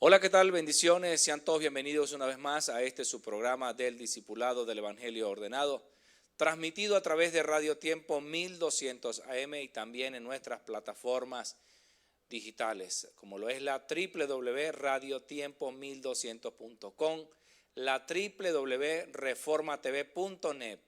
Hola, ¿qué tal? Bendiciones. Sean todos bienvenidos una vez más a este su programa del Discipulado del Evangelio Ordenado, transmitido a través de Radio Tiempo 1200 AM y también en nuestras plataformas digitales, como lo es la www.radiotiempo1200.com, la www.reformatv.net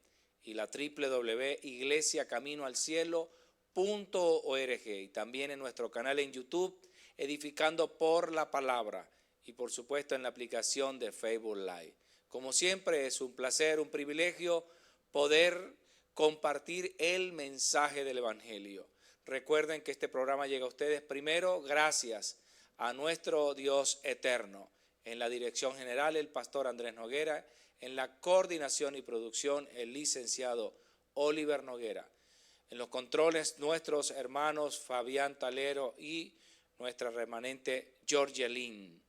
y la www.iglesiacaminoalcielo.org, y también en nuestro canal en YouTube, Edificando por la Palabra, y por supuesto en la aplicación de Facebook Live. Como siempre, es un placer, un privilegio poder compartir el mensaje del Evangelio. Recuerden que este programa llega a ustedes primero gracias a nuestro Dios eterno. En la dirección general, el pastor Andrés Noguera. En la coordinación y producción, el licenciado Oliver Noguera. En los controles, nuestros hermanos Fabián Talero y nuestra remanente Georgia Lynn.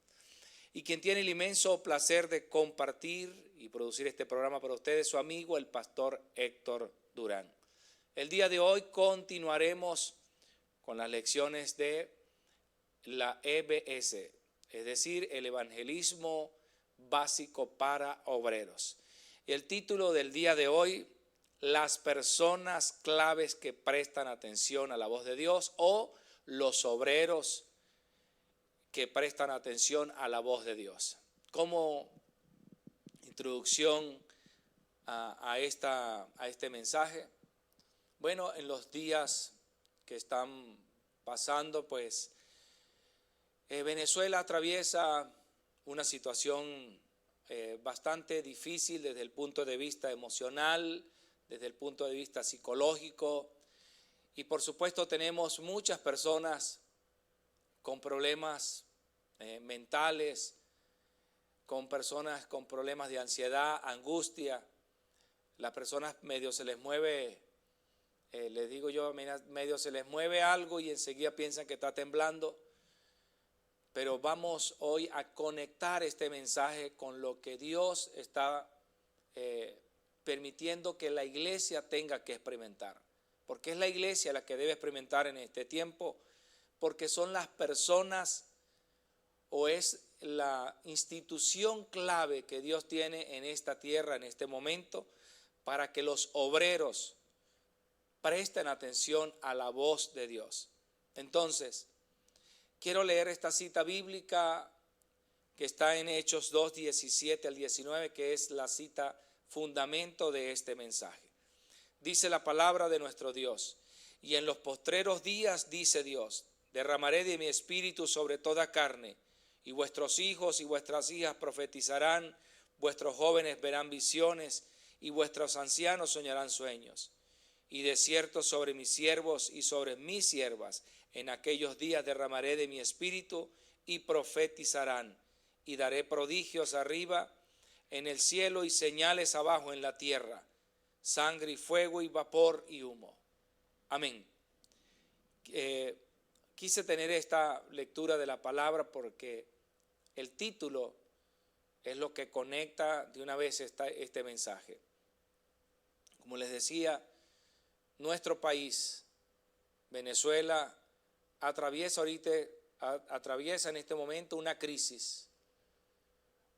Y quien tiene el inmenso placer de compartir y producir este programa para ustedes, su amigo el pastor Héctor Durán. El día de hoy continuaremos con las lecciones de la EBS, es decir, el evangelismo básico para obreros. Y el título del día de hoy, las personas claves que prestan atención a la voz de Dios, o los obreros que prestan atención a la voz de Dios. Como introducción a este mensaje, bueno, en los días que están pasando, pues Venezuela atraviesa una situación bastante difícil desde el punto de vista emocional, desde el punto de vista psicológico, y por supuesto tenemos muchas personas con problemas mentales, con personas con problemas de ansiedad, angustia. Las personas medio se les mueve, les digo yo, medio se les mueve algo y enseguida piensan que está temblando. Pero vamos hoy a conectar este mensaje con lo que Dios está permitiendo que la iglesia tenga que experimentar. Porque es la iglesia la que debe experimentar en este tiempo, porque son las personas o es la institución clave que Dios tiene en esta tierra, en este momento, para que los obreros presten atención a la voz de Dios. Entonces, quiero leer esta cita bíblica que está en Hechos 2, 17 al 19, que es la cita fundamento de este mensaje. Dice la palabra de nuestro Dios: y en los postreros días, dice Dios, derramaré de mi espíritu sobre toda carne, y vuestros hijos y vuestras hijas profetizarán, vuestros jóvenes verán visiones, y vuestros ancianos soñarán sueños. Y de cierto sobre mis siervos y sobre mis siervas en aquellos días derramaré de mi espíritu, y profetizarán, y daré prodigios arriba en el cielo y señales abajo en la tierra, sangre y fuego y vapor y humo. Amén. Quise tener esta lectura de la palabra porque el título es lo que conecta de una vez este mensaje. Como les decía, nuestro país, Venezuela, atraviesa en este momento una crisis,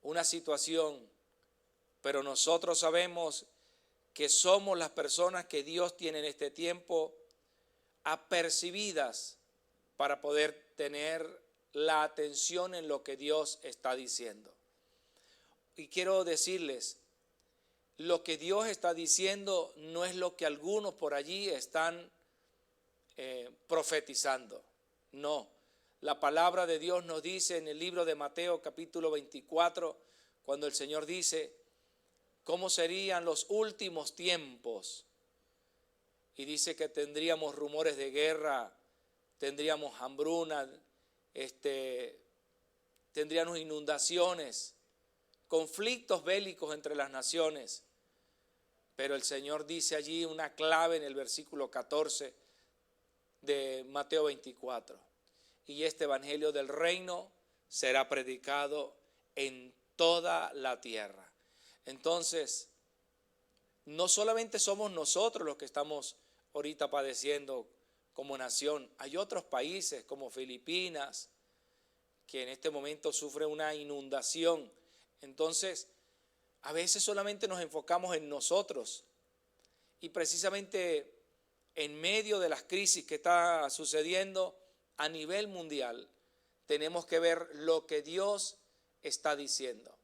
una situación, pero nosotros sabemos que somos las personas que Dios tiene en este tiempo apercibidas para poder tener la atención en lo que Dios está diciendo. Y quiero decirles, lo que Dios está diciendo no es lo que algunos por allí están profetizando. No, la palabra de Dios nos dice en el libro de Mateo capítulo 24, cuando el Señor dice cómo serían los últimos tiempos, y dice que tendríamos rumores de guerra, tendríamos hambruna, tendríamos inundaciones, conflictos bélicos entre las naciones. Pero el Señor dice allí una clave en el versículo 14 de Mateo 24. Y este evangelio del reino será predicado en toda la tierra. Entonces, no solamente somos nosotros los que estamos ahorita padeciendo como nación. Hay otros países como Filipinas, que en este momento sufre una inundación. Entonces, a veces solamente nos enfocamos en nosotros y precisamente en medio de las crisis que está sucediendo a nivel mundial, tenemos que ver lo que Dios está diciendo.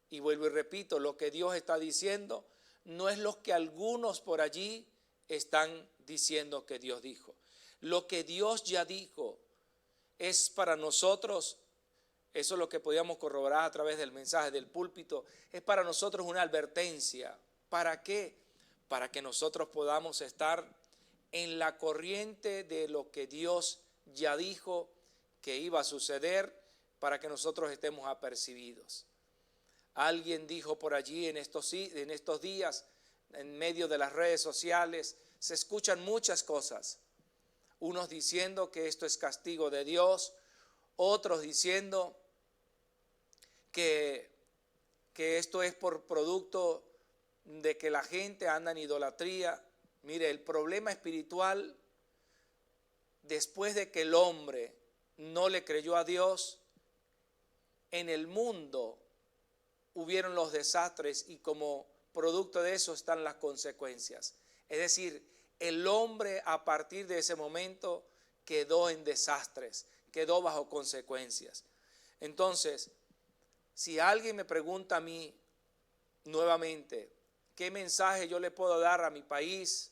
Y vuelvo y repito, lo que Dios está diciendo no es lo que algunos por allí están diciendo que Dios dijo. Lo que Dios ya dijo es para nosotros, eso es lo que podíamos corroborar a través del mensaje del púlpito, es para nosotros una advertencia. ¿Para qué? Para que nosotros podamos estar en la corriente de lo que Dios ya dijo que iba a suceder, para que nosotros estemos apercibidos. Alguien dijo por allí en estos días, en medio de las redes sociales, se escuchan muchas cosas. Unos diciendo que esto es castigo de Dios, otros diciendo que esto es por producto de que la gente anda en idolatría. Mire, el problema espiritual, después de que el hombre no le creyó a Dios, en el mundo hubieron los desastres y como producto de eso están las consecuencias. Es decir, el hombre a partir de ese momento quedó en desastres, quedó bajo consecuencias. Entonces, si alguien me pregunta a mí nuevamente, ¿qué mensaje yo le puedo dar a mi país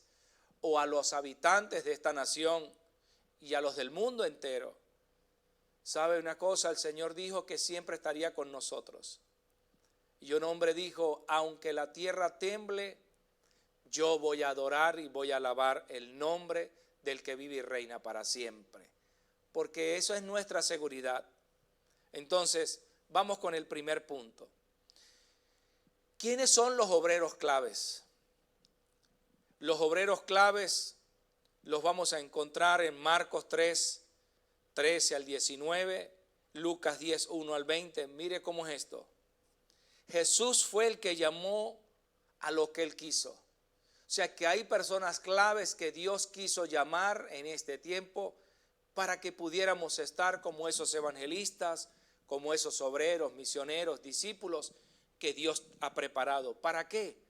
o a los habitantes de esta nación y a los del mundo entero? ¿Sabe una cosa? El Señor dijo que siempre estaría con nosotros. Y un hombre dijo, aunque la tierra temble, yo voy a adorar y voy a alabar el nombre del que vive y reina para siempre. Porque eso es nuestra seguridad. Entonces, vamos con el primer punto. ¿Quiénes son los obreros claves? Los obreros claves los vamos a encontrar en Marcos 3, 13 al 19, Lucas 10, 1 al 20. Mire cómo es esto. Jesús fue el que llamó a lo que Él quiso. O sea que hay personas claves que Dios quiso llamar en este tiempo para que pudiéramos estar como esos evangelistas, como esos obreros, misioneros, discípulos que Dios ha preparado. ¿Para qué?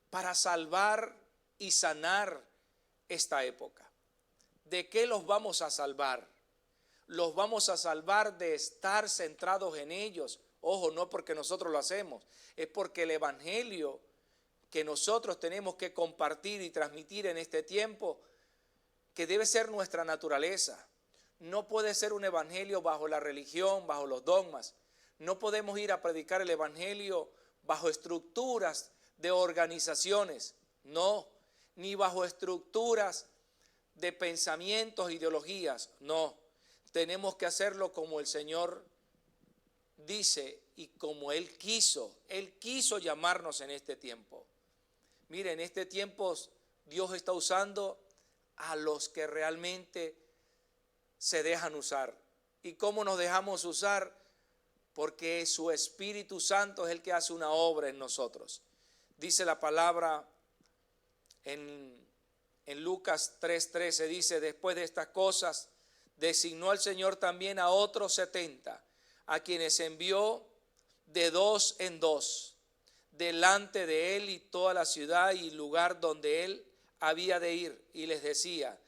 Para salvar y sanar esta época. ¿De qué los vamos a salvar? Los vamos a salvar de estar centrados en ellos. Ojo, no porque nosotros lo hacemos, es porque el evangelio que nosotros tenemos que compartir y transmitir en este tiempo, que debe ser nuestra naturaleza. No puede ser un evangelio bajo la religión, bajo los dogmas. No podemos ir a predicar el evangelio bajo estructuras de organizaciones, no, ni bajo estructuras de pensamientos, ideologías, no. Tenemos que hacerlo como el Señor dice y como Él quiso llamarnos en este tiempo. Miren, en este tiempo Dios está usando a los que realmente se dejan usar. ¿Y cómo nos dejamos usar? Porque su Espíritu Santo es el que hace una obra en nosotros. Dice la palabra en Lucas 3:13, dice, después de estas cosas, designó al Señor también a otros 70, a quienes envió de 2 en 2, delante de él y toda la ciudad y lugar donde él había de ir, y les decía,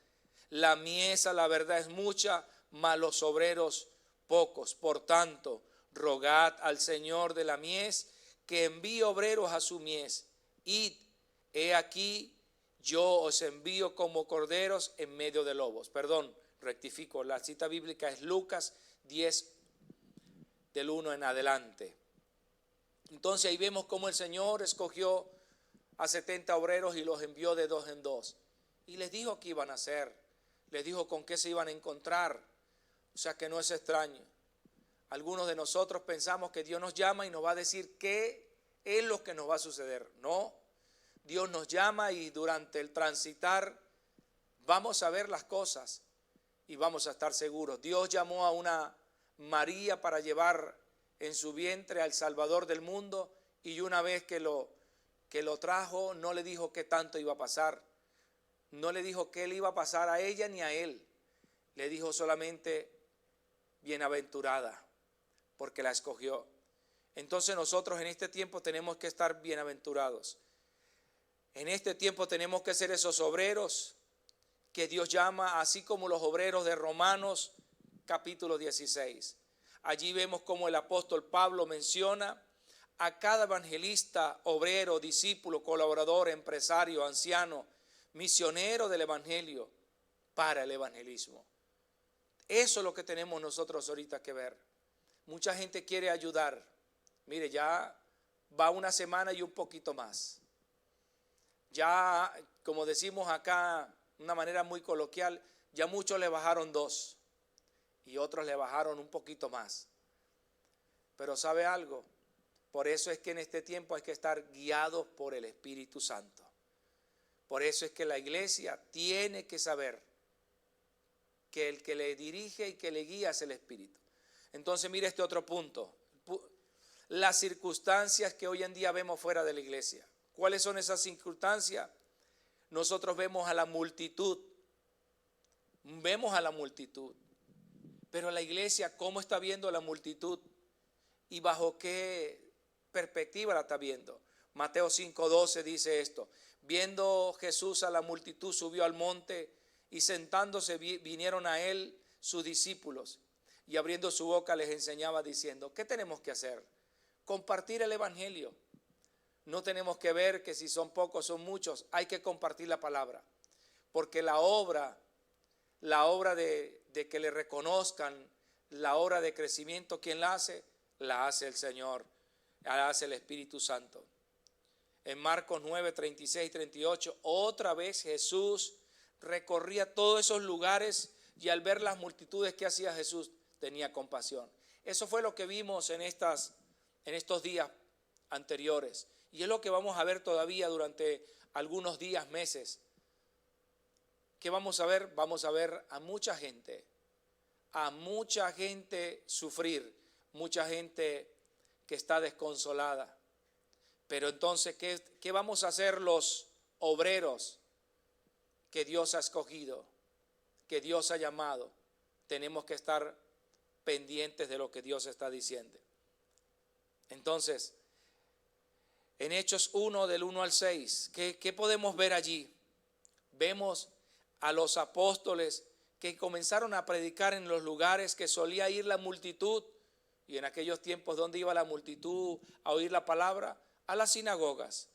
la mies a la verdad es mucha, mas los obreros pocos. Por tanto, rogad al Señor de la mies que envíe obreros a su mies. Id, he aquí, yo os envío como corderos en medio de lobos. Perdón, rectifico, la cita bíblica es Lucas 10, del 1 en adelante. Entonces ahí vemos cómo el Señor escogió a 70 obreros y los envió de 2 en 2. Y les dijo qué iban a hacer, les dijo con qué se iban a encontrar. O sea que no es extraño. Algunos de nosotros pensamos que Dios nos llama y nos va a decir qué es lo que nos va a suceder. No, Dios nos llama y durante el transitar vamos a ver las cosas y vamos a estar seguros. Dios llamó a una María para llevar en su vientre al Salvador del mundo, y una vez que lo trajo, no le dijo qué tanto iba a pasar, no le dijo qué le iba a pasar a ella ni a él, le dijo solamente bienaventurada. porque la escogió. Entonces nosotros en este tiempo tenemos que estar bienaventurados. En este tiempo tenemos que ser esos obreros que Dios llama, así como los obreros de Romanos capítulo 16. Allí vemos como el apóstol Pablo menciona a cada evangelista, obrero, discípulo, colaborador, empresario, anciano, misionero del evangelio para el evangelismo. Eso es lo que tenemos nosotros ahorita que ver. Mucha gente quiere ayudar. Mire, ya va una semana y un poquito más. Ya, como decimos acá, de una manera muy coloquial, ya muchos le bajaron 2 y otros le bajaron un poquito más. Pero ¿sabe algo? Por eso es que en este tiempo hay que estar guiados por el Espíritu Santo. Por eso es que la iglesia tiene que saber que el que le dirige y que le guía es el Espíritu. Entonces mire este otro punto. Las circunstancias que hoy en día vemos fuera de la iglesia. ¿Cuáles son esas circunstancias? Nosotros vemos a la multitud. Vemos a la multitud. Pero la iglesia, ¿cómo está viendo a la multitud? ¿Y bajo qué perspectiva la está viendo? Mateo 5:12 dice esto. Viendo Jesús a la multitud, subió al monte y sentándose vinieron a él sus discípulos. Y abriendo su boca les enseñaba diciendo, ¿qué tenemos que hacer? Compartir el evangelio. No tenemos que ver que si son pocos o son muchos, hay que compartir la palabra. Porque la obra de que le reconozcan, la obra de crecimiento, ¿quién la hace? La hace el Señor, la hace el Espíritu Santo. En Marcos 9, 36, 38, otra vez Jesús recorría todos esos lugares y al ver las multitudes que hacía Jesús, tenía compasión. Eso fue lo que vimos en estos días anteriores. Y es lo que vamos a ver todavía durante algunos días, meses. ¿Qué vamos a ver? Vamos a ver a mucha gente sufrir, mucha gente que está desconsolada. Pero entonces, ¿qué vamos a hacer los obreros que Dios ha escogido, que Dios ha llamado? Tenemos que estar pendientes de lo que Dios está diciendo. Entonces, en Hechos 1, del 1 al 6, ¿qué podemos ver allí? Vemos a los apóstoles que comenzaron a predicar en los lugares que solía ir la multitud. Y en aquellos tiempos, ¿dónde iba la multitud a oír la palabra? A las sinagogas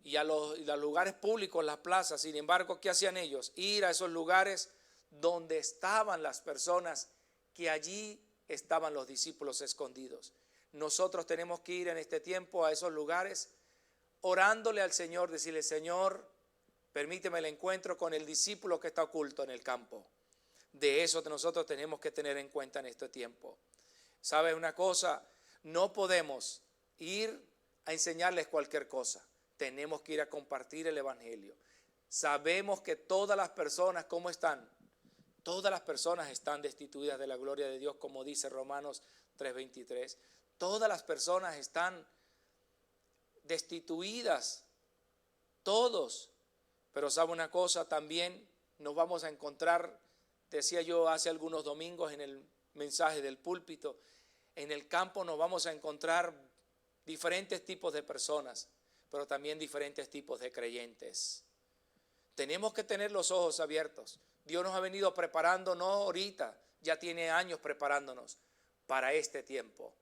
y a los lugares públicos, las plazas. Sin embargo, ¿qué hacían ellos? Ir a esos lugares donde estaban las personas, que allí estaban los discípulos escondidos. Nosotros tenemos que ir en este tiempo a esos lugares orándole al Señor, decirle, Señor, permíteme el encuentro con el discípulo que está oculto en el campo. De eso nosotros tenemos que tener en cuenta en este tiempo. ¿Sabe una cosa? No podemos ir a enseñarles cualquier cosa. Tenemos que ir a compartir el evangelio. Sabemos que todas las personas, ¿cómo están? Todas las personas están destituidas de la gloria de Dios, como dice Romanos 3:23. Todas las personas están destituidas, todos. Pero ¿sabe una cosa? También nos vamos a encontrar, decía yo hace algunos domingos en el mensaje del púlpito, en el campo nos vamos a encontrar diferentes tipos de personas, pero también diferentes tipos de creyentes. Tenemos que tener los ojos abiertos. Dios nos ha venido preparando, no ahorita, ya tiene años preparándonos para este tiempo.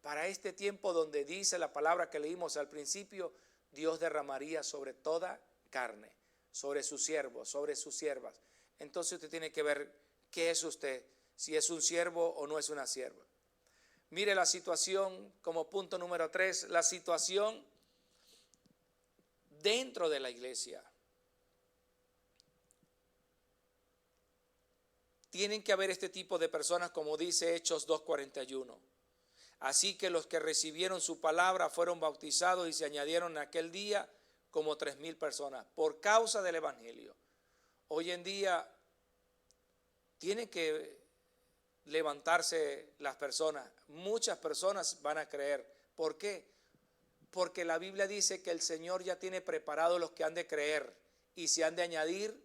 Para este tiempo donde dice la palabra que leímos al principio, Dios derramaría sobre toda carne, sobre sus siervos, sobre sus siervas. Entonces usted tiene que ver qué es usted, si es un siervo o no es una sierva. Mire la situación como punto número 3, la situación dentro de la iglesia. Tienen que haber este tipo de personas, como dice Hechos 2:41. Así que los que recibieron su palabra fueron bautizados y se añadieron en aquel día como 3,000 personas por causa del evangelio. Hoy en día tienen que levantarse las personas. Muchas personas van a creer. ¿Por qué? Porque la Biblia dice que el Señor ya tiene preparados los que han de creer y se han de añadir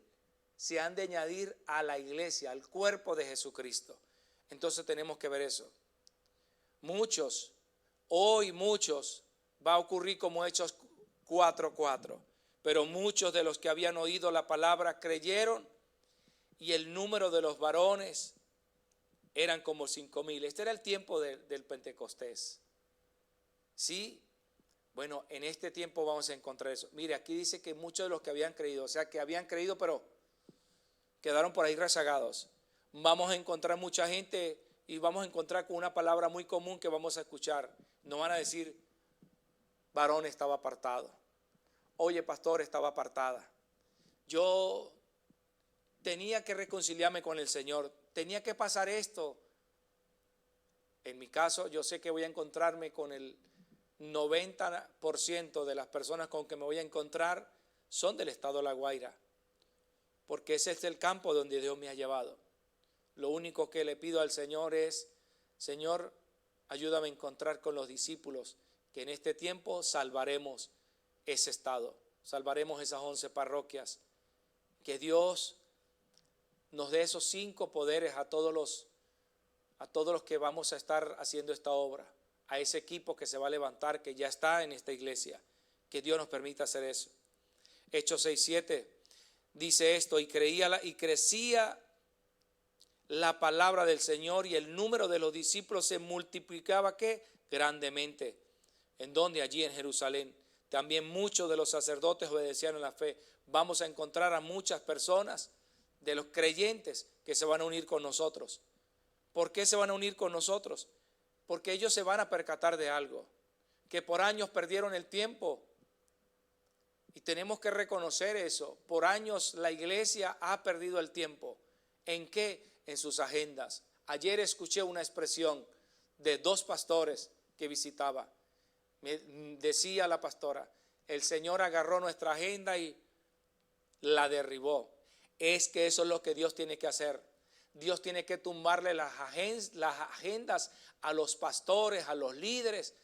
a la iglesia, al cuerpo de Jesucristo. Entonces tenemos que ver eso. muchos, hoy muchos, va a ocurrir como Hechos 4:4. Pero muchos de los que habían oído la palabra creyeron, y el número de los varones eran como 5,000. Este era el tiempo del Pentecostés. ¿Sí? Bueno, en este tiempo vamos a encontrar eso. Mire, aquí dice que muchos de los que habían creído, o sea, que habían creído, pero quedaron por ahí rezagados. Vamos a encontrar mucha gente y vamos a encontrar con una palabra muy común que vamos a escuchar. No van a decir, varón estaba apartado. Oye, pastor, estaba apartada. Yo tenía que reconciliarme con el Señor. Tenía que pasar esto. En mi caso, yo sé que voy a encontrarme con el 90% de las personas con que me voy a encontrar son del estado de La Guaira, porque ese es el campo donde Dios me ha llevado. Lo único que le pido al Señor es, Señor, ayúdame a encontrar con los discípulos, que en este tiempo salvaremos ese estado, salvaremos esas 11 parroquias, que Dios nos dé esos 5 poderes a todos los que vamos a estar haciendo esta obra, a ese equipo que se va a levantar, que ya está en esta iglesia, que Dios nos permita hacer eso. Hechos 6:7 dice esto, y crecía la palabra del Señor, y el número de los discípulos se multiplicaba, ¿qué? Grandemente. ¿En dónde? Allí en Jerusalén. También muchos de los sacerdotes obedecían en la fe. Vamos a encontrar a muchas personas de los creyentes que se van a unir con nosotros. ¿Por qué se van a unir con nosotros? Porque ellos se van a percatar de algo, que por años perdieron el tiempo. Y tenemos que reconocer eso. Por años la iglesia ha perdido el tiempo. ¿En qué? En sus agendas. Ayer escuché una expresión de 2 pastores que visitaba. Me decía la pastora, el Señor agarró nuestra agenda y la derribó. Es que eso es lo que Dios tiene que hacer. Dios tiene que tumbarle las agendas a los pastores, a los líderes,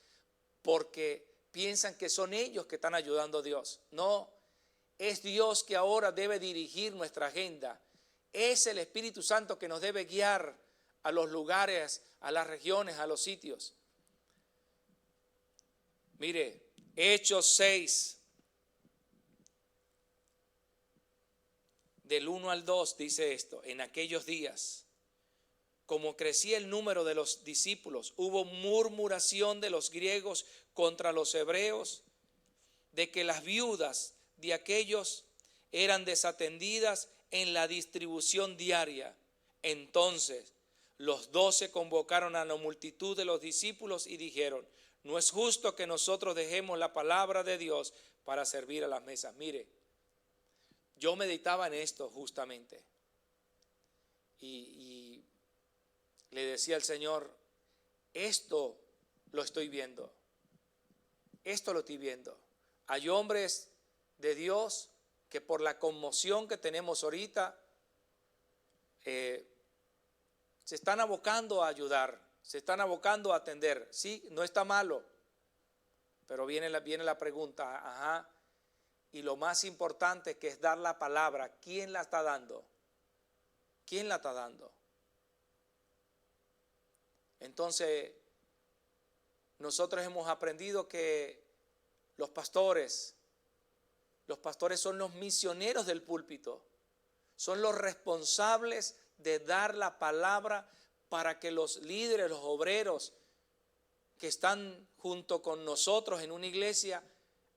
porque piensan que son ellos que están ayudando a Dios. No, es Dios que ahora debe dirigir nuestra agenda. Es el Espíritu Santo que nos debe guiar a los lugares, a las regiones, a los sitios. Mire, Hechos 6, del 1 al 2 dice esto: en aquellos días, como crecía el número de los discípulos, hubo murmuración de los griegos contra los hebreos, de que las viudas de aquellos eran desatendidas en la distribución diaria. Entonces los 12 convocaron a la multitud de los discípulos y dijeron, no es justo que nosotros dejemos la palabra de Dios para servir a las mesas. Mire, yo meditaba en esto justamente y le decía al Señor, esto lo estoy viendo, esto lo estoy viendo. Hay hombres de Dios que por la conmoción que tenemos ahorita se están abocando a ayudar, se están abocando a atender. Sí, no está malo, pero viene la pregunta, ajá, y lo más importante que es dar la palabra, ¿quién la está dando? ¿Quién la está dando? Entonces, nosotros hemos aprendido que los pastores son los misioneros del púlpito, son los responsables de dar la palabra para que los líderes, los obreros que están junto con nosotros en una iglesia,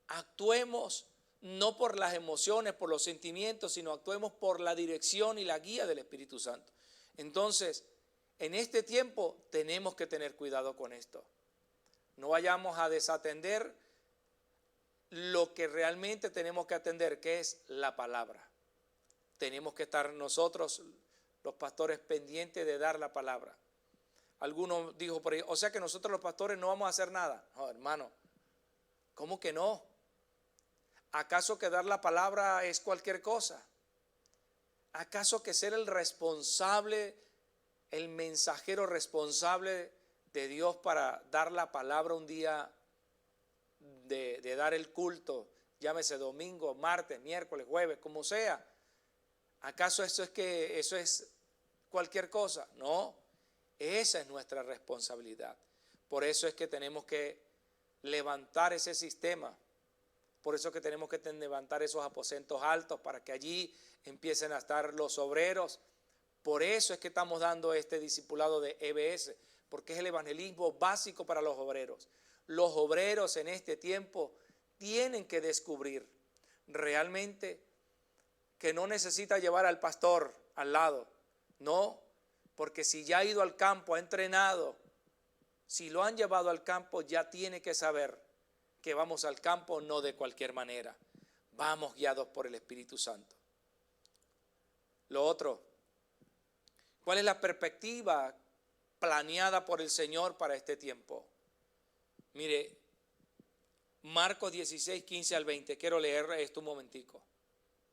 actuemos no por las emociones, por los sentimientos, sino actuemos por la dirección y la guía del Espíritu Santo. Entonces, en este tiempo tenemos que tener cuidado con esto. No vayamos a desatender lo que realmente tenemos que atender, que es la palabra. Tenemos que estar nosotros, los pastores, pendientes de dar la palabra. Alguno dijo por ahí, o sea que nosotros los pastores no vamos a hacer nada. No, hermano, ¿cómo que no? ¿Acaso que dar la palabra es cualquier cosa? ¿Acaso que ser el responsable, el mensajero responsable de Dios para dar la palabra un día de dar el culto, llámese domingo, martes, miércoles, jueves, como sea? ¿Acaso eso es cualquier cosa? No, esa es nuestra responsabilidad. Por eso es que tenemos que levantar ese sistema. Por eso es que tenemos que levantar esos aposentos altos para que allí empiecen a estar los obreros. Por eso es que estamos dando este discipulado de EBS, porque es el evangelismo básico para los obreros. Los obreros en este tiempo tienen que descubrir realmente que no necesita llevar al pastor al lado, no, porque si ya ha ido al campo, ha entrenado, si lo han llevado al campo, ya tiene que saber que vamos al campo no de cualquier manera, vamos guiados por el Espíritu Santo. Lo otro, ¿cuál es la perspectiva planeada por el Señor para este tiempo? Mire, Marcos 16, 15 al 20, quiero leer esto un momentico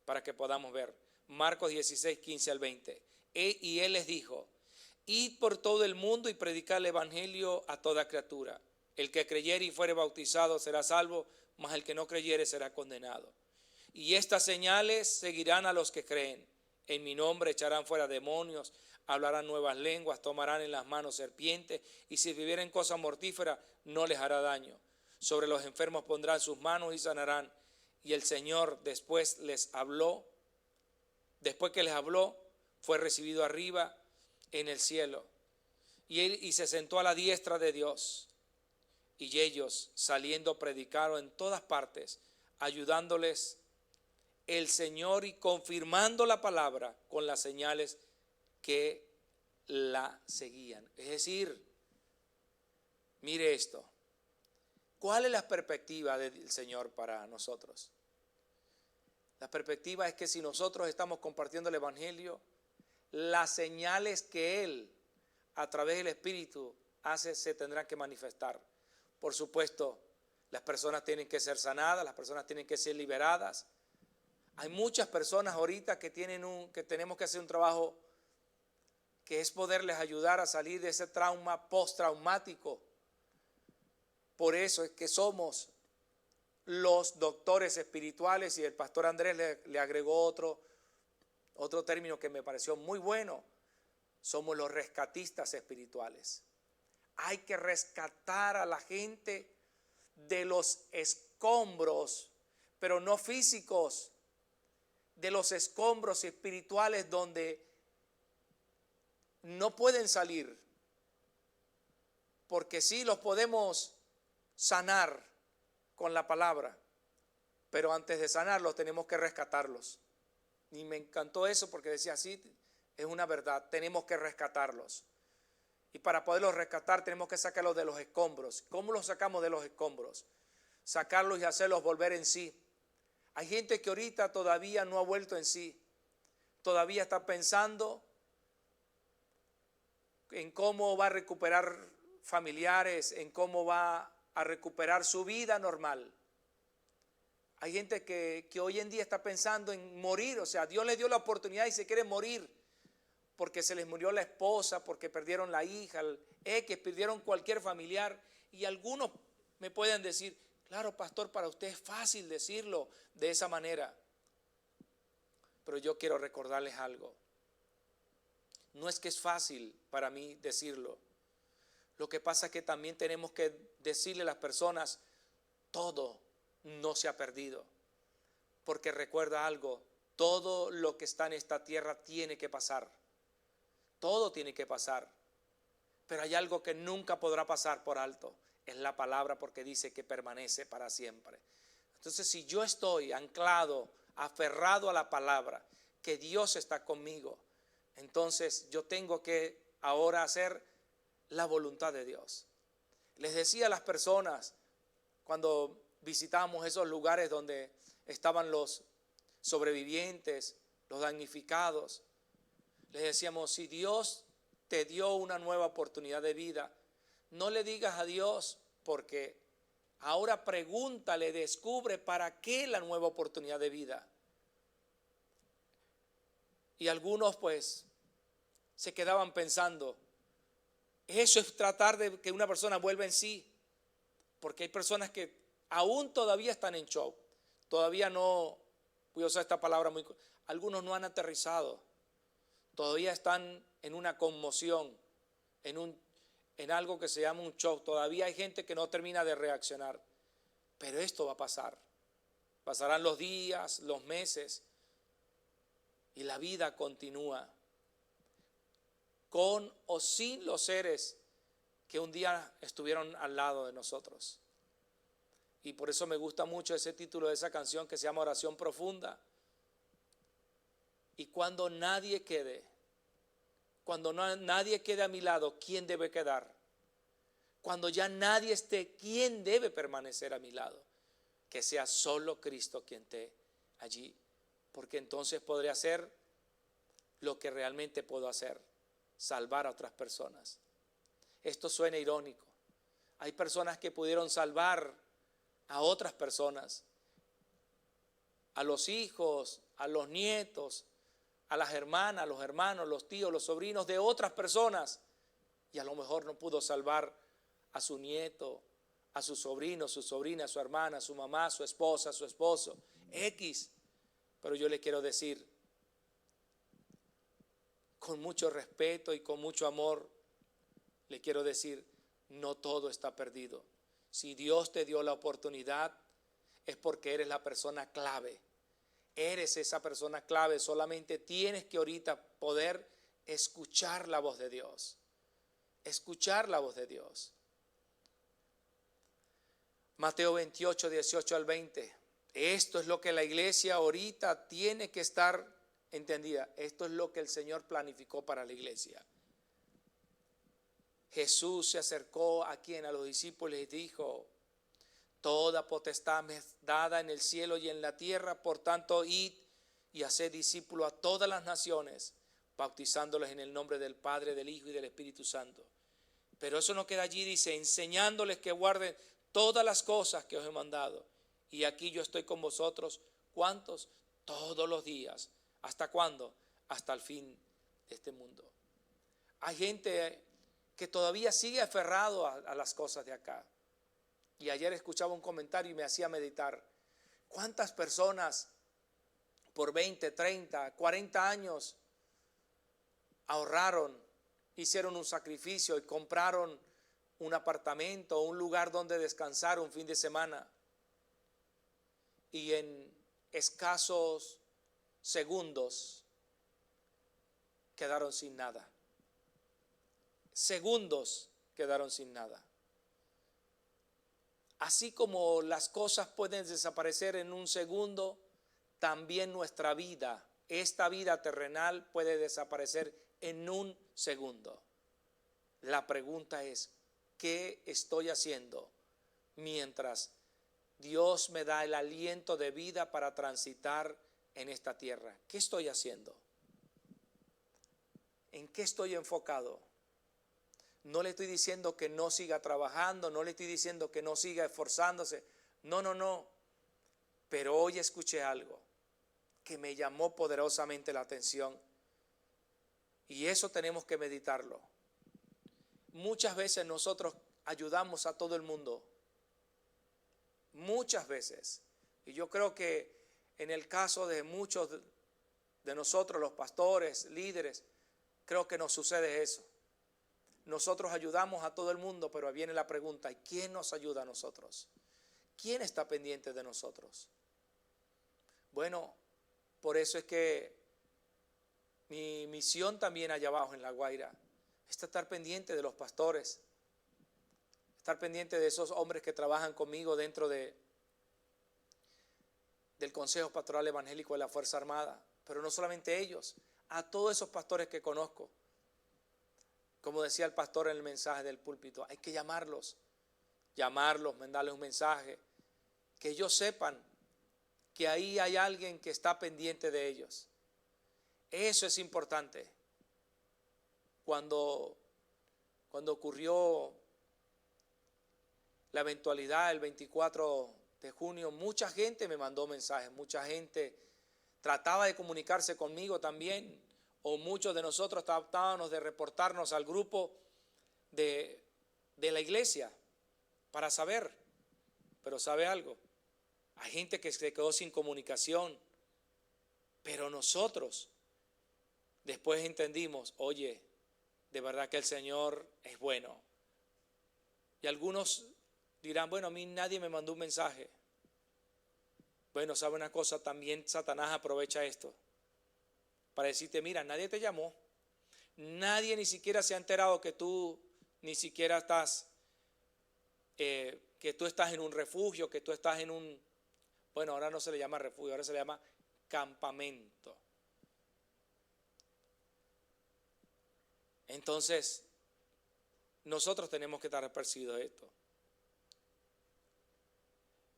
para que podamos ver. Marcos 16, 15 al 20. Y él les dijo: id por todo el mundo y predicad el evangelio a toda criatura. El que creyere y fuere bautizado será salvo, mas el que no creyere será condenado. Y estas señales seguirán a los que creen. En mi nombre echarán fuera demonios, hablarán nuevas lenguas, tomarán en las manos serpientes, y si vivieren cosa mortífera no les hará daño. Sobre los enfermos pondrán sus manos y sanarán. Y el Señor después que les habló, fue recibido arriba en el cielo. Y se sentó a la diestra de Dios. Y ellos, saliendo, predicaron en todas partes, ayudándoles el Señor y confirmando la palabra con las señales que la seguían. Es decir, mire esto. ¿Cuál es la perspectiva del Señor para nosotros? La perspectiva es que si nosotros estamos compartiendo el evangelio, las señales que Él, a través del Espíritu, hace, se tendrán que manifestar. Por supuesto, las personas tienen que ser sanadas, las personas tienen que ser liberadas. Hay muchas personas ahorita que tenemos que hacer un trabajo que es poderles ayudar a salir de ese trauma postraumático. Por eso es que somos los doctores espirituales, y el pastor Andrés le agregó otro término que me pareció muy bueno. Somos los rescatistas espirituales. Hay que rescatar a la gente de los escombros, pero no físicos, de los escombros espirituales donde no pueden salir, porque sí los podemos sanar con la palabra, pero antes de sanarlos tenemos que rescatarlos. Y me encantó eso porque decía, sí, es una verdad, tenemos que rescatarlos. Y para poderlos rescatar tenemos que sacarlos de los escombros. ¿Cómo los sacamos de los escombros? Sacarlos y hacerlos volver en sí. Hay gente que ahorita todavía no ha vuelto en sí. Todavía está pensando en cómo va a recuperar familiares, en cómo va a recuperar su vida normal. Hay gente que hoy en día está pensando en morir, o sea, Dios les dio la oportunidad y se quiere morir porque se les murió la esposa, porque perdieron la hija, que perdieron cualquier familiar. Y algunos me pueden decir, claro, pastor, para usted es fácil decirlo de esa manera. Pero yo quiero recordarles algo. No es que es fácil para mí decirlo. Lo que pasa es que también tenemos que decirle a las personas, todo no se ha perdido. Porque recuerda algo, todo lo que está en esta tierra tiene que pasar. Todo tiene que pasar. Pero hay algo que nunca podrá pasar por alto. Es la palabra, porque dice que permanece para siempre. Entonces, si yo estoy anclado, aferrado a la palabra, que Dios está conmigo, entonces yo tengo que ahora hacer la voluntad de Dios. Les decía a las personas cuando visitamos esos lugares donde estaban los sobrevivientes, los damnificados, les decíamos, si Dios te dio una nueva oportunidad de vida, no le digas a Dios, porque ahora pregúntale, descubre para qué la nueva oportunidad de vida. Y algunos pues se quedaban pensando, eso es tratar de que una persona vuelva en sí, porque hay personas que aún todavía están en shock, todavía no, voy a usar esta palabra algunos no han aterrizado, todavía están en una conmoción, en en algo que se llama un shock. Todavía hay gente que no termina de reaccionar, pero esto va a pasar. Pasarán los días, los meses, y la vida continúa, con o sin los seres que un día estuvieron al lado de nosotros. Y por eso me gusta mucho ese título de esa canción que se llama Oración Profunda. Y cuando nadie quede, nadie quede a mi lado, ¿quién debe quedar? Cuando ya nadie esté, ¿quién debe permanecer a mi lado? Que sea solo Cristo quien esté allí, porque entonces podré hacer lo que realmente puedo hacer, salvar a otras personas. Esto suena irónico. Hay personas que pudieron salvar a otras personas, a los hijos, a los nietos, a las hermanas, a los hermanos, los tíos, los sobrinos de otras personas, y a lo mejor no pudo salvar a su nieto, a su sobrino, su sobrina, a su hermana, a su mamá, a su esposa, a su esposo, X. Pero yo le quiero decir, con mucho respeto y con mucho amor, le quiero decir, no todo está perdido. Si Dios te dio la oportunidad, es porque eres la persona clave. Eres esa persona clave, solamente tienes que ahorita poder escuchar la voz de Dios. Escuchar la voz de Dios. Mateo 28, 18 al 20. Esto es lo que la iglesia ahorita tiene que estar entendida. Esto es lo que el Señor planificó para la iglesia. Jesús se acercó a los discípulos y dijo: toda potestad me es dada en el cielo y en la tierra, por tanto id y haced discípulos a todas las naciones, bautizándolos en el nombre del Padre, del Hijo y del Espíritu Santo. Pero eso no queda allí, dice, enseñándoles que guarden todas las cosas que os he mandado. Y aquí yo estoy con vosotros, ¿cuántos? Todos los días. ¿Hasta cuándo? Hasta el fin de este mundo. Hay gente que todavía sigue aferrado a las cosas de acá. Y ayer escuchaba un comentario y me hacía meditar. ¿Cuántas personas por 20, 30, 40 años ahorraron, hicieron un sacrificio y compraron un apartamento, un lugar donde descansar un fin de semana? Y en escasos segundos quedaron sin nada. Segundos quedaron sin nada. Así como las cosas pueden desaparecer en un segundo, también nuestra vida, esta vida terrenal, puede desaparecer en un segundo. La pregunta es, ¿qué estoy haciendo mientras Dios me da el aliento de vida para transitar en esta tierra? ¿Qué estoy haciendo? ¿En qué estoy enfocado? No le estoy diciendo que no siga trabajando, no le estoy diciendo que no siga esforzándose. No. Pero hoy escuché algo que me llamó poderosamente la atención. Y eso tenemos que meditarlo. Muchas veces nosotros ayudamos a todo el mundo. Muchas veces. Y yo creo que en el caso de muchos de nosotros, los pastores, líderes, creo que nos sucede eso. Nosotros ayudamos a todo el mundo, pero viene la pregunta, ¿y quién nos ayuda a nosotros? ¿Quién está pendiente de nosotros? Bueno, por eso es que mi misión también allá abajo en La Guaira es estar pendiente de los pastores, estar pendiente de esos hombres que trabajan conmigo dentro del Consejo Pastoral Evangélico de la Fuerza Armada, pero no solamente ellos, a todos esos pastores que conozco. Como decía el pastor en el mensaje del púlpito, hay que llamarlos, mandarles un mensaje, que ellos sepan que ahí hay alguien que está pendiente de ellos. Eso es importante. Cuando ocurrió la eventualidad el 24 de junio, mucha gente me mandó mensajes, mucha gente trataba de comunicarse conmigo también, o muchos de nosotros tratábamos de reportarnos al grupo de la iglesia para saber. Pero ¿sabe algo? Hay gente que se quedó sin comunicación, pero nosotros después entendimos, oye, de verdad que el Señor es bueno. Y algunos dirán, bueno, a mí nadie me mandó un mensaje. Bueno, ¿sabe una cosa? También Satanás aprovecha esto para decirte, mira, nadie te llamó. Nadie ni siquiera se ha enterado que tú ni siquiera estás, que tú estás en un refugio, que tú estás en un, bueno, ahora no se le llama refugio, ahora se le llama campamento. Entonces, nosotros tenemos que estar apercibidos de esto.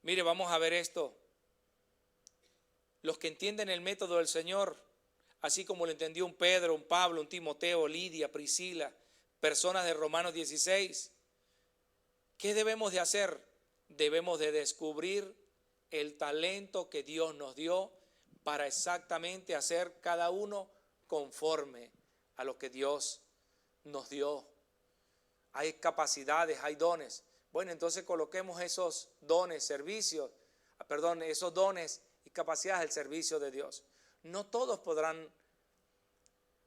Mire, vamos a ver esto. Los que entienden el método del Señor, así como lo entendió un Pedro, un Pablo, un Timoteo, Lidia, Priscila, personas de Romanos 16, ¿qué debemos de hacer? Debemos de descubrir el talento que Dios nos dio para exactamente hacer cada uno conforme a lo que Dios nos dio. Hay capacidades, hay dones. Bueno, entonces coloquemos esos dones, esos dones y capacidades al servicio de Dios. No todos podrán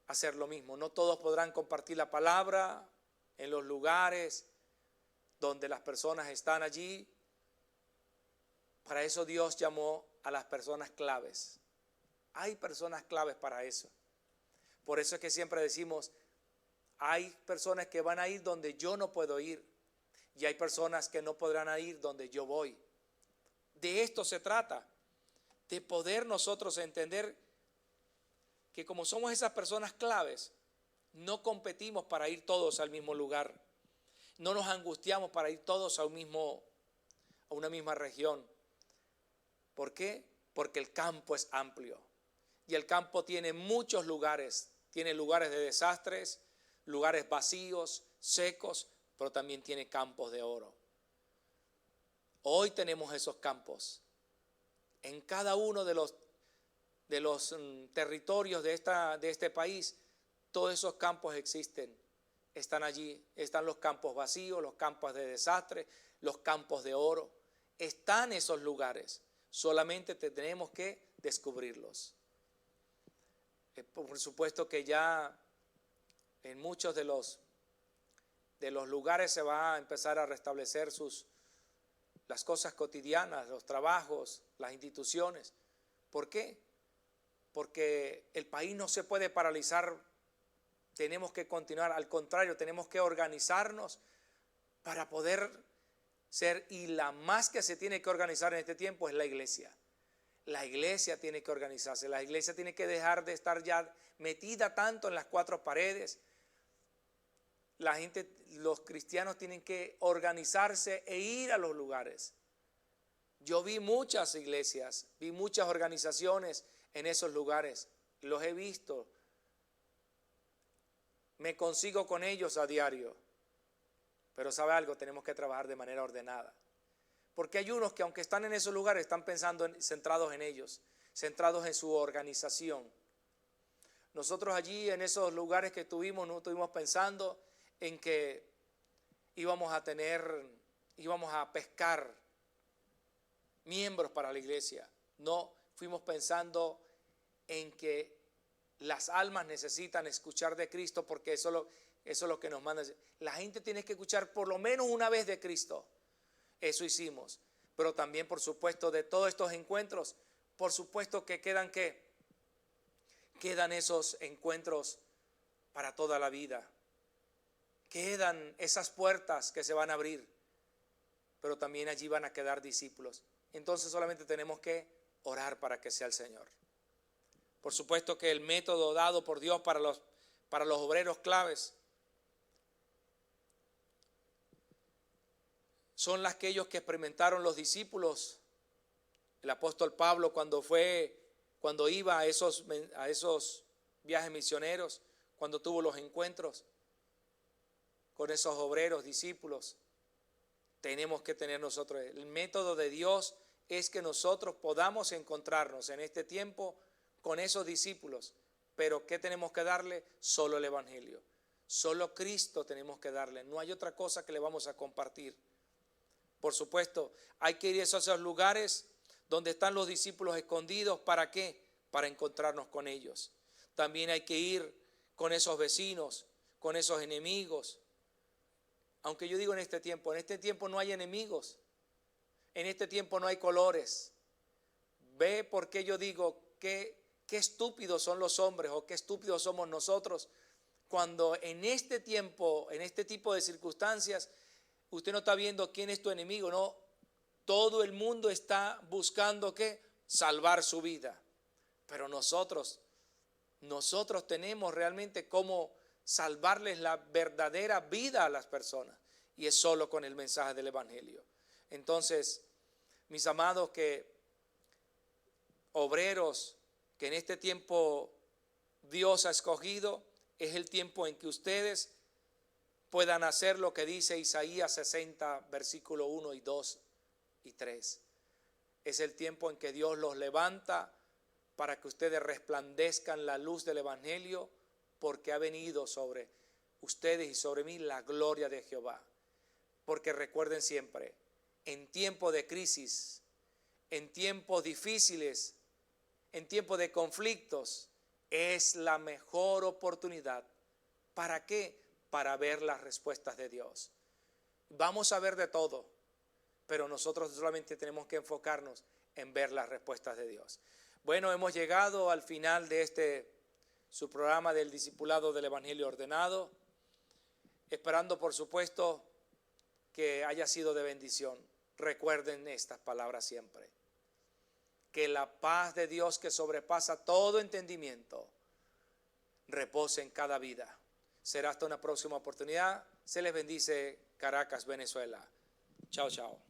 hacer lo mismo, no todos podrán compartir la palabra en los lugares donde las personas están allí. Para eso Dios llamó a las personas claves. Hay personas claves para eso. Por eso es que siempre decimos, hay personas que van a ir donde yo no puedo ir y hay personas que no podrán ir donde yo voy. De esto se trata, de poder nosotros entender que como somos esas personas claves, no competimos para ir todos al mismo lugar. No nos angustiamos para ir todos a una misma región. ¿Por qué? Porque el campo es amplio y el campo tiene muchos lugares. Tiene lugares de desastres, lugares vacíos, secos, pero también tiene campos de oro. Hoy tenemos esos campos. En cada uno de los territorios de este país, todos esos campos existen. Están allí, están los campos vacíos, los campos de desastre, los campos de oro. Están esos lugares, solamente tenemos que descubrirlos. Por supuesto que ya en muchos de los lugares se va a empezar a restablecer las cosas cotidianas, los trabajos, las instituciones. ¿Por qué? Porque el país no se puede paralizar. Tenemos que continuar, al contrario, tenemos que organizarnos para poder ser, y la más que se tiene que organizar en este tiempo es la iglesia. La iglesia tiene que organizarse, la iglesia tiene que dejar de estar ya metida tanto en las cuatro paredes. Los cristianos tienen que organizarse e ir a los lugares. Yo vi muchas iglesias, vi muchas organizaciones en esos lugares, los he visto. Me consigo con ellos a diario. Pero ¿sabe algo? Tenemos que trabajar de manera ordenada. Porque hay unos que aunque están en esos lugares están centrados en ellos, centrados en su organización. Nosotros allí en esos lugares que estuvimos, no estuvimos pensando en que íbamos a pescar miembros para la iglesia. No, fuimos pensando en que las almas necesitan escuchar de Cristo, porque eso es lo que nos manda. La gente tiene que escuchar por lo menos una vez de Cristo. Eso hicimos. Pero también, por supuesto, de todos estos encuentros, por supuesto que quedan esos encuentros para toda la vida. Quedan esas puertas que se van a abrir, pero también allí van a quedar discípulos. Entonces solamente tenemos que orar para que sea el Señor. Por supuesto que el método dado por Dios para los obreros claves son aquellos que experimentaron los discípulos. El apóstol Pablo cuando iba a esos viajes misioneros, cuando tuvo los encuentros con esos obreros, discípulos, tenemos que tener nosotros. El método de Dios es que nosotros podamos encontrarnos en este tiempo con esos discípulos. Pero ¿qué tenemos que darle? Solo el Evangelio. Solo Cristo tenemos que darle. No hay otra cosa que le vamos a compartir. Por supuesto, hay que ir a esos lugares donde están los discípulos escondidos. ¿Para qué? Para encontrarnos con ellos. También hay que ir con esos vecinos, con esos enemigos, Aunque yo digo en este tiempo no hay enemigos, en este tiempo no hay colores. Ve por qué yo digo qué estúpidos son los hombres o qué estúpidos somos nosotros cuando en este tiempo, en este tipo de circunstancias, usted no está viendo quién es tu enemigo, no. Todo el mundo está buscando ¿qué? Salvar su vida. Pero nosotros tenemos realmente cómo salvarles la verdadera vida a las personas. Y es solo con el mensaje del Evangelio. Entonces, mis amados, que obreros que en este tiempo Dios ha escogido, es el tiempo en que ustedes puedan hacer lo que dice Isaías 60, versículo 1 y 2 y 3. Es el tiempo en que Dios los levanta para que ustedes resplandezcan la luz del Evangelio, porque ha venido sobre ustedes y sobre mí la gloria de Jehová. Porque recuerden siempre, en tiempos de crisis, en tiempos difíciles, en tiempos de conflictos, es la mejor oportunidad. ¿Para qué? Para ver las respuestas de Dios. Vamos a ver de todo, pero nosotros solamente tenemos que enfocarnos en ver las respuestas de Dios. Bueno, hemos llegado al final de su programa del discipulado del Evangelio ordenado, esperando por supuesto que haya sido de bendición. Recuerden estas palabras siempre. Que la paz de Dios que sobrepasa todo entendimiento repose en cada vida. Será hasta una próxima oportunidad. Se les bendice, Caracas, Venezuela. Chao, chao.